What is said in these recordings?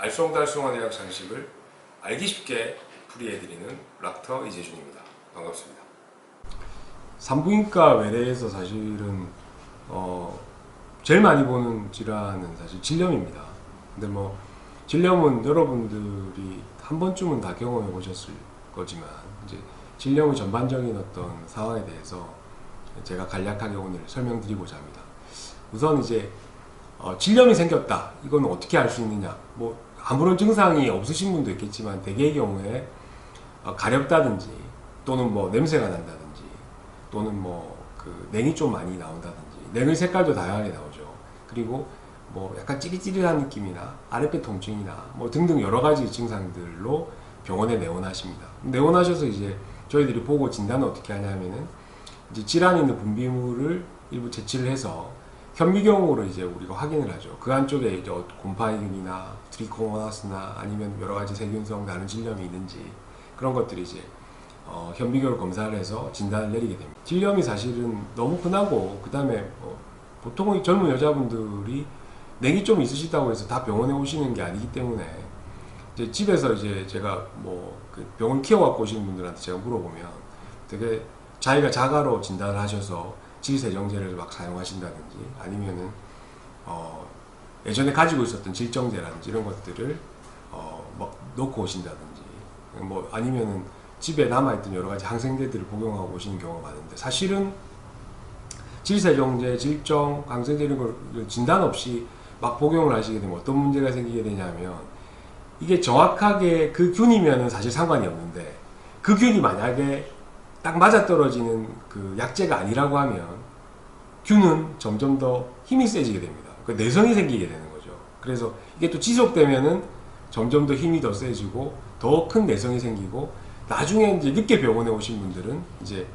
알쏭달쏭한 의학 상식을 알기 쉽게 풀이해드리는 락터 이재준입니다. 반갑습니다. 산부인과 외래에서 사실은 제일 많이 보는 질환은 사실 질염입니다. 근데 뭐 질염은 여러분들이 한 번쯤은 다 경험해 보셨을 거지만 이제 질염의 전반적인 어떤 상황에 대해서 제가 간략하게 오늘 설명드리고자 합니다. 우선 이제 질염이 생겼다. 이건 어떻게 알 수 있느냐? 뭐 아무런 증상이 없으신 분도 있겠지만 대개의 경우에 가렵다든지 또는 뭐 냄새가 난다든지 또는 뭐 그 냉이 좀 많이 나온다든지 냉의 색깔도 다양하게 나오죠. 그리고 뭐 약간 찌릿찌릿한 느낌이나 아랫배 통증이나 뭐 등등 여러 가지 증상들로 병원에 내원하십니다. 내원하셔서 이제 저희들이 보고 진단을 어떻게 하냐면은 이제 질환이 있는 분비물을 일부 채취를 해서 현미경으로 이제 우리가 확인을 하죠. 그 안쪽에 이제 곰팡이균이나 트리코모나스나 아니면 여러 가지 세균성 다른 질염이 있는지 그런 것들이 이제 현미경으로 검사를 해서 진단을 내리게 됩니다. 질염이 사실은 너무 흔하고 그 다음에 보통의 젊은 여자분들이 냉이 좀 있으시다고 해서 다 병원에 오시는 게 아니기 때문에 이제 집에서 이제 제가 그 병원 키워갖고 오시는 분들한테 제가 물어보면 되게 자기가 자가로 진단을 하셔서 질세정제를 막 사용하신다든지 아니면은 예전에 가지고 있었던 질정제라든지 이런 것들을 막 넣고 오신다든지 뭐 아니면은 집에 남아있던 여러 가지 항생제들을 복용하고 오시는 경우가 많은데 사실은 질세정제, 질정, 항생제 이런 걸 진단 없이 막 복용을 하시게 되면 어떤 문제가 생기게 되냐면 이게 정확하게 그 균이면은 사실 상관이 없는데 그 균이 만약에 딱 맞아떨어지는 그 약제가 아니라고 하면 균은 점점 더 힘이 세지게 됩니다. 그 내성이 생기게 되는 거죠. 그래서 이게 또 지속되면은 점점 더 힘이 더 세지고 더 큰 내성이 생기고 나중에 이제 늦게 병원에 오신 분들은 이제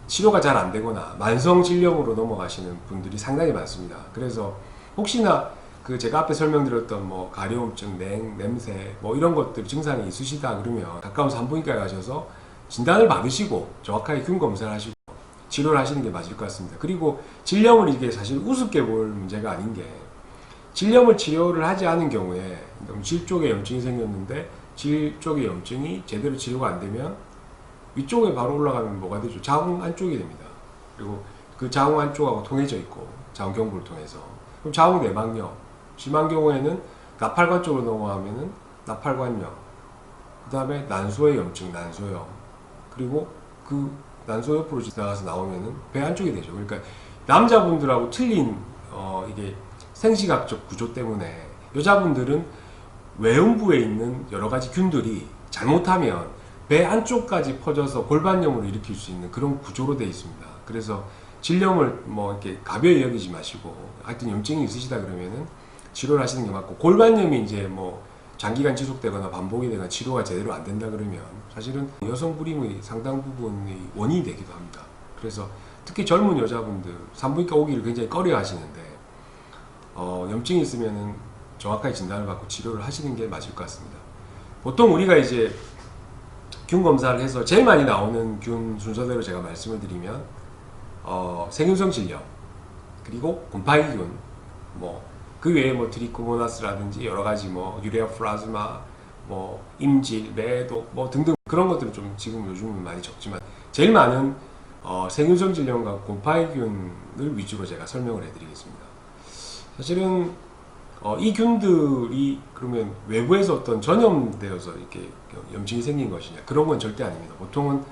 치료가 잘 안 되거나 만성 질염으로 넘어가시는 분들이 상당히 많습니다. 그래서 혹시나 그 제가 앞에 설명드렸던 뭐 가려움증, 냉, 냄새 뭐 이런 것들 증상이 있으시다 그러면 가까운 산부인과에 가셔서 진단을 받으시고 정확하게 균 검사를 하시고 치료를 하시는 게 맞을 것 같습니다. 그리고 질염을 이게 사실 우습게 볼 문제가 아닌 게 질염을 치료를 하지 않은 경우에 질 쪽에 염증이 생겼는데 질 쪽의 염증이 제대로 치료가 안 되면 위쪽에 바로 올라가면 뭐가 되죠? 자궁 안쪽이 됩니다. 그리고 그 자궁 안쪽하고 통해져 있고 자궁경부를 통해서 그럼 자궁 내막염 심한 경우에는 나팔관 쪽으로 넘어가면은 나팔관염 그 다음에 난소의 염증 난소염 그리고 그 난소 옆으로 지나가서 나오면은 배 안쪽이 되죠. 그러니까 남자분들하고 틀린 이게 생식학적 구조 때문에 여자분들은 외음부에 있는 여러 가지 균들이 잘못하면 배 안쪽까지 퍼져서 골반염으로 일으킬 수 있는 그런 구조로 되어 있습니다. 그래서 질염을 뭐 이렇게 가벼이 여기지 마시고 하여튼 염증이 있으시다 그러면은 치료를 하시는 게 맞고 골반염이 이제 뭐 장기간 지속되거나 반복이 되거나 치료가 제대로 안 된다 그러면 사실은 여성 불임의 상당 부분의 원인이 되기도 합니다. 그래서 특히 젊은 여자분들 산부인과 오기를 굉장히 꺼려 하시는데 염증이 있으면은 정확하게 진단을 받고 치료를 하시는 게 맞을 것 같습니다. 보통 우리가 이제 균 검사를 해서 제일 많이 나오는 균 순서대로 제가 말씀을 드리면 세균성 질염 그리고 곰팡이균 그 외에 뭐 트리코모나스라든지 여러 가지 뭐 유레아 플라즈마 뭐 임질, 매독 뭐 등등 그런 것들은 좀 지금 요즘은 많이 적지만 제일 많은 세균성 질염과 곰팡이균을 위주로 제가 설명을 해드리겠습니다. 사실은 이 균들이 그러면 외부에서 어떤 전염되어서 이렇게 염증이 생긴 것이냐 그런 건 절대 아닙니다. 보통은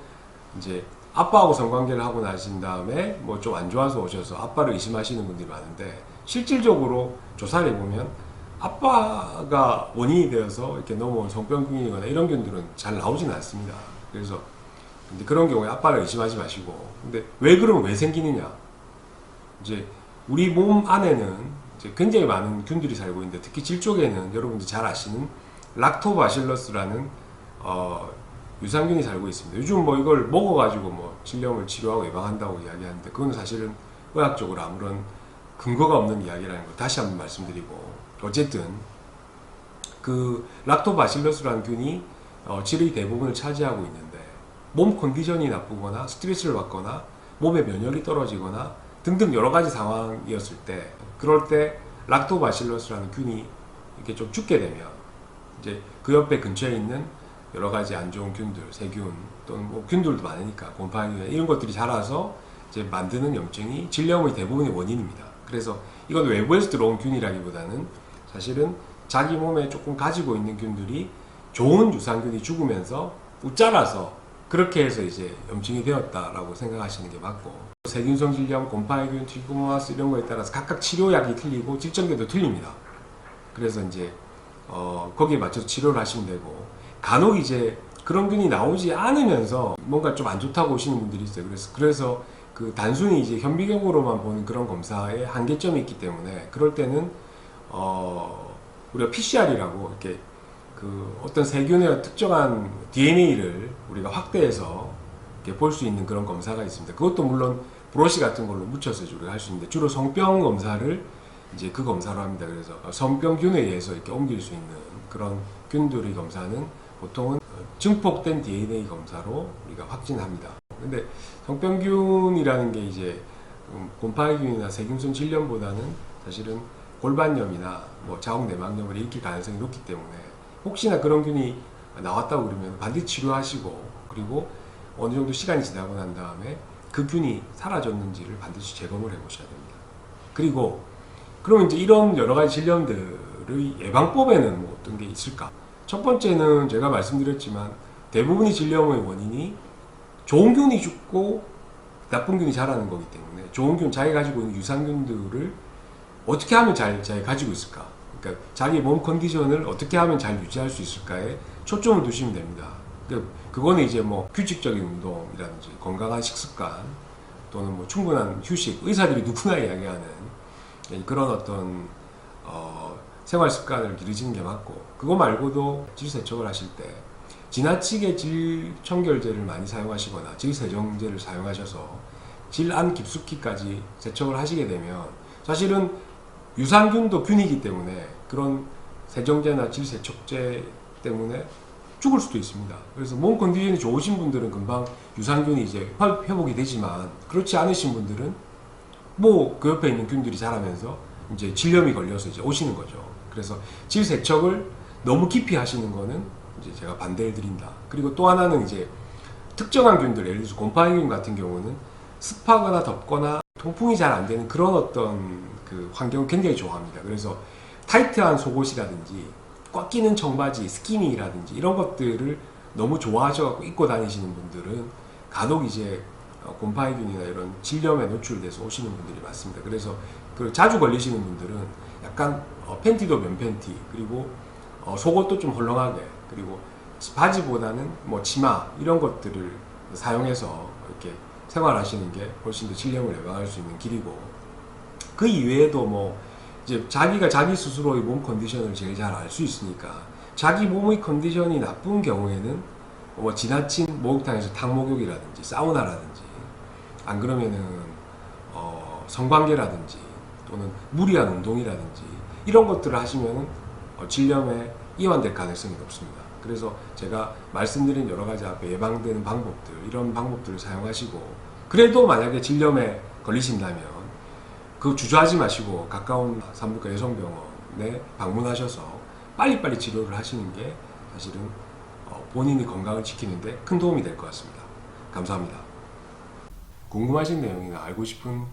이제 아빠하고 성관계를 하고 나신 다음에 뭐 좀 안 좋아서 오셔서 아빠를 의심하시는 분들이 많은데 실질적으로 조사를 해보면 아빠가 원인이 되어서 이렇게 넘어온 성병균이거나 이런 균들은 잘 나오진 않습니다. 그래서 근데 그런 경우에 아빠를 의심하지 마시고 근데 왜 그러면 왜 생기느냐 이제 우리 몸 안에는 이제 굉장히 많은 균들이 살고 있는데 특히 질 쪽에는 여러분들 잘 아시는 락토바실러스라는 유산균이 살고 있습니다. 요즘 뭐 이걸 먹어가지고 뭐 질염을 치료하고 예방한다고 이야기하는데 그건 사실은 의학적으로 아무런 근거가 없는 이야기라는 걸 다시 한번 말씀드리고 어쨌든 그 락토바실러스라는 균이 질의 대부분을 차지하고 있는데 몸 컨디션이 나쁘거나 스트레스를 받거나 몸의 면역이 떨어지거나 등등 여러 가지 상황이었을 때 그럴 때 락토바실러스라는 균이 이렇게 좀 죽게 되면 이제 그 옆에 근처에 있는 여러 가지 안 좋은 균들, 세균 또는 뭐 균들도 많으니까 곰팡이 이런 것들이 자라서 이제 만드는 염증이 질염의 대부분의 원인입니다. 그래서 이건 외부에서 들어온 균이라기보다는 사실은 자기 몸에 조금 가지고 있는 균들이 좋은 유산균이 죽으면서 웃자라서 그렇게 해서 이제 염증이 되었다라고 생각하시는 게 맞고, 세균성 질염, 곰팡이균, 트리코모나스 이런 거에 따라서 각각 치료약이 틀리고 질정제도 틀립니다. 그래서 이제 거기에 맞춰서 치료를 하시면 되고, 간혹 이제 그런 균이 나오지 않으면서 뭔가 좀 안 좋다고 오시는 분들이 있어요. 그래서 그 단순히 이제 현미경으로만 보는 그런 검사에 한계점이 있기 때문에 그럴 때는 우리가 PCR이라고 이렇게 그 어떤 세균의 특정한 DNA를 우리가 확대해서 볼 수 있는 그런 검사가 있습니다. 그것도 물론 브러쉬 같은 걸로 묻혀서 우리가 할 수 있는데, 주로 성병 검사를 이제 그 검사로 합니다. 그래서 성병균에 의해서 이렇게 옮길 수 있는 그런 균들의 검사는 보통은 증폭된 DNA 검사로 우리가 확진합니다. 근데 성병균이라는 게 이제 곰팡이균이나 세균성 질염보다는 사실은 골반염이나 뭐 자궁내막염을 일으킬 가능성이 높기 때문에 혹시나 그런 균이 나왔다고 그러면 반드시 치료하시고, 그리고 어느 정도 시간이 지나고 난 다음에 그 균이 사라졌는지를 반드시 점검을 해 보셔야 됩니다. 그리고 그러면 이제 이런 여러 가지 질염들의 예방법에는 뭐 어떤 게 있을까? 첫 번째는 제가 말씀드렸지만 대부분의 질염의 원인이 좋은 균이 죽고 나쁜 균이 자라는 거기 때문에 좋은 균, 자기가 가지고 있는 유산균들을 어떻게 하면 잘 가지고 있을까? 그러니까 자기 몸 컨디션을 어떻게 하면 잘 유지할 수 있을까에 초점을 두시면 됩니다. 그거는 이제 뭐 규칙적인 운동이라든지 건강한 식습관 또는 뭐 충분한 휴식, 의사들이 누구나 이야기하는 그런 어떤 생활 습관을 기르시는 게 맞고, 그거 말고도 질 세척을 하실 때 지나치게 질 청결제를 많이 사용하시거나 질 세정제를 사용하셔서 질 안 깊숙이까지 세척을 하시게 되면 사실은 유산균도 균이기 때문에 그런 세정제나 질 세척제 때문에 죽을 수도 있습니다. 그래서 몸 컨디션이 좋으신 분들은 금방 유산균이 이제 회복이 되지만, 그렇지 않으신 분들은 뭐 그 옆에 있는 균들이 자라면서 이제 질염이 걸려서 이제 오시는 거죠. 그래서 질 세척을 너무 깊이 하시는 거는 이제 제가 반대를 드린다. 그리고 또 하나는 이제 특정한 균들, 예를 들어서 곰팡이균 같은 경우는 습하거나 덥거나 통풍이 잘 안 되는 그런 어떤 그 환경을 굉장히 좋아합니다. 그래서 타이트한 속옷이라든지 꽉 끼는 청바지, 스키니라든지 이런 것들을 너무 좋아하셔서 입고 다니시는 분들은 간혹 이제 곰팡이균이나 이런 질염에 노출돼서 오시는 분들이 많습니다. 그래서 그 자주 걸리시는 분들은 약간 팬티도 면 팬티, 그리고 속옷도 좀 헐렁하게, 그리고 바지보다는 뭐 치마 이런 것들을 사용해서 이렇게 생활하시는 게 훨씬 더 질염을 예방할 수 있는 길이고, 그 이외에도 뭐 이제 자기가 자기 스스로의 몸 컨디션을 제일 잘 알 수 있으니까 자기 몸의 컨디션이 나쁜 경우에는 뭐 지나친 목욕탕에서 탕목욕이라든지 사우나라든지, 안 그러면은 성관계라든지 또는 무리한 운동이라든지 이런 것들을 하시면은 질염에 이완될 가능성이 높습니다. 그래서 제가 말씀드린 여러 가지 앞에 예방되는 방법들, 이런 방법들을 사용하시고, 그래도 만약에 질염에 걸리신다면 그 주저하지 마시고 가까운 산부인과 여성병원에 방문하셔서 빨리빨리 치료를 하시는 게 사실은 본인의 건강을 지키는데 큰 도움이 될 것 같습니다. 감사합니다. 궁금하신 내용이나 알고 싶은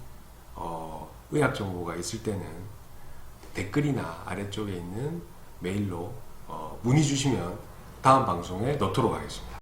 의학 정보가 있을 때는 댓글이나 아래쪽에 있는 메일로 문의 주시면 다음 방송에 넣도록 하겠습니다.